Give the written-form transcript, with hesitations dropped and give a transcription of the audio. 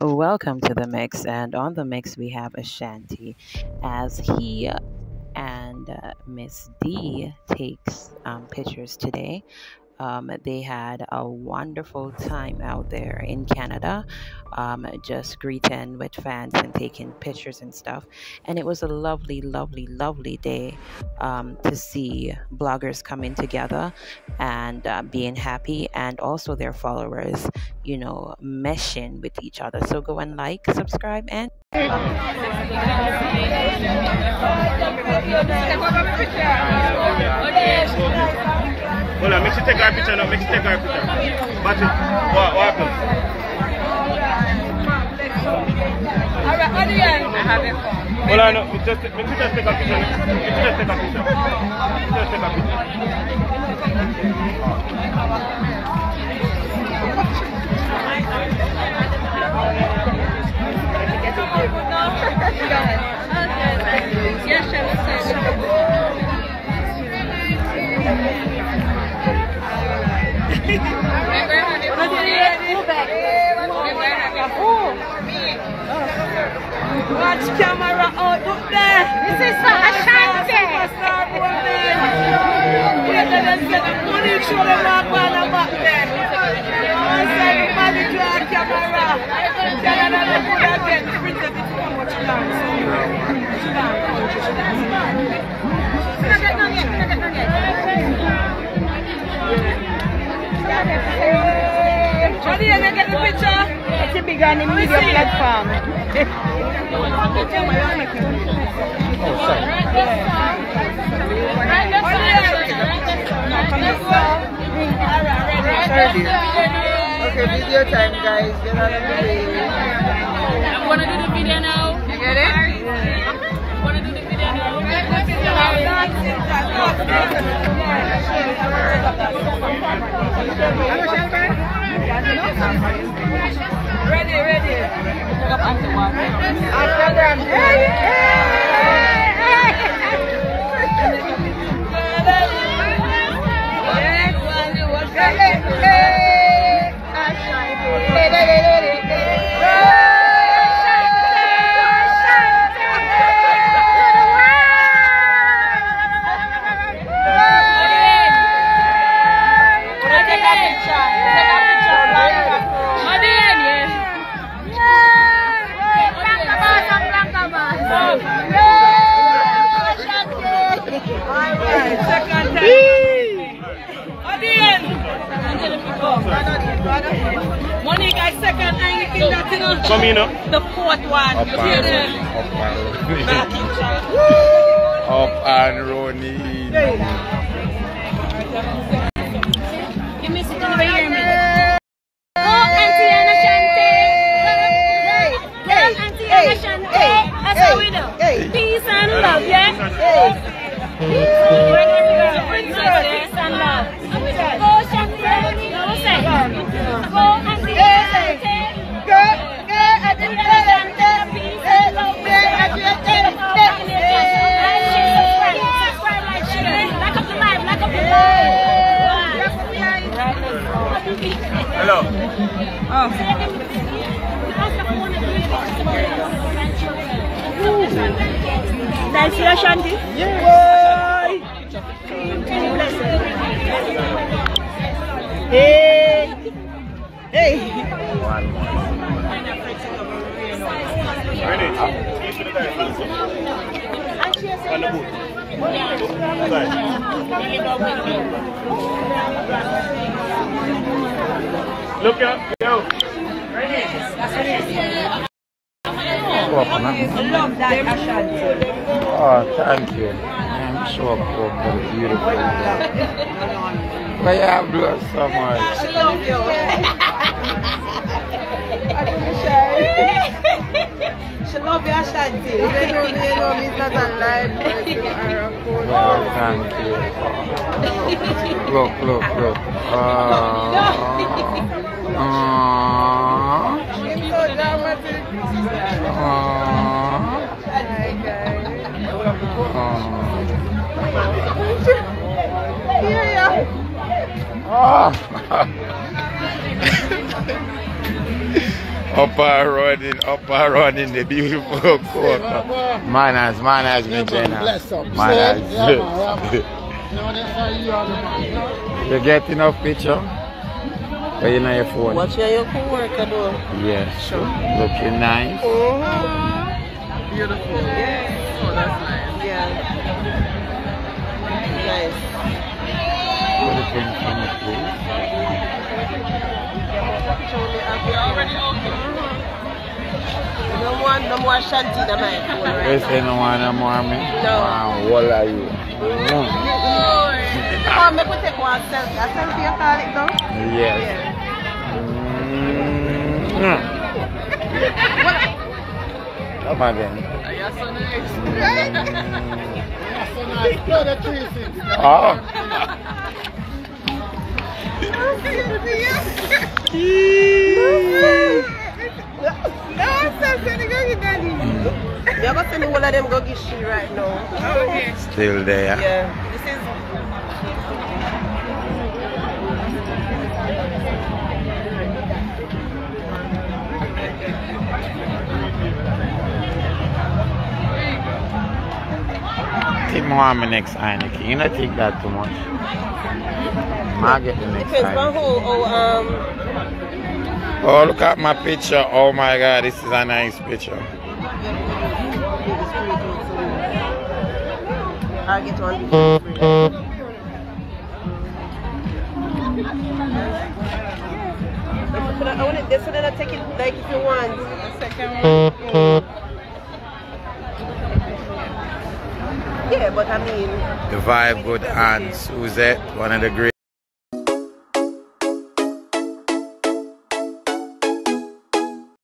Welcome to the mix, and on the mix we have Ashanti as he and Miss D takes pictures today. They had a wonderful time out there in Canada, just greeting with fans and taking pictures and stuff. And it was a lovely, lovely, lovely day to see bloggers coming together and being happy, and also their followers, meshing with each other. So go and like, subscribe, and Hold on, make sure you take our picture now. Make sure you take our picture. Watch it. What happened? Alright, audience. I have it. Hold on, no. Make sure you just take a picture. Make sure you just take a picture. Make sure you just take a picture. Yes, sure. Watch camera out up there. This is for Ashanti. Money show them walk on the back there. One side of money to our camera. Tell another good again. Princess, it's too much time. Johnny, you get the picture? It's a big on the media platform. Okay, video time, guys. Get out of the way. I'm gonna do the video now. You get it? Yeah. I'm gonna do the video now. Ready. After them. Money guys, second anything that you know. Come in up. The fourth one. Up and running. Give me some over here, man. Oh, Auntie Ashanti. Auntie Ashanti. That's how we do. Peace and love, yeah? Peace and love. Go, Ashanti. Go, Auntie Ashanti. Go, Auntie Ashanti. Peace and love. Subscribe, like, share. Like up the live, like up the live. Hello. Oh. Nice, Ashanti. Yeah. Hey. Ready? On the boot. Look up, go. Ready? I love that, Ashanti. Oh, thank you. I'm so cool, beautiful. Why you have blood so much? I love you. She love you, Ashanti. You know me, it's not alive, but you are a cool. Oh, thank you. Look. She's so dramatic. Hi, guys. Oh. Up and running the beautiful coca. Manners, me Jenna. Manners. You get enough picture? Or you know your phone? Watch your co-worker though. Yes. Sure. Looking nice. Beautiful. Yes. Oh, that's nice. Yeah. Nice. What is in front of you? No more Ashanti in my phone right You say no more me? No. What are you? Oh, make we take one selfie. A selfie you call it though? Yes. Come again. You're so nice. Oh. You're going to send all of them go get she right now. Okay. Still there. Yeah. This is... Take more on my next Heineken. You don't take that too much. I'll get the next Depends on Heineken. who, Oh, look at my picture. Oh my God, this is a nice picture. I'll get one. I want it this one and I take it like if you want. The second one. Yeah, but I mean. The vibe good and Suzette, one of the great.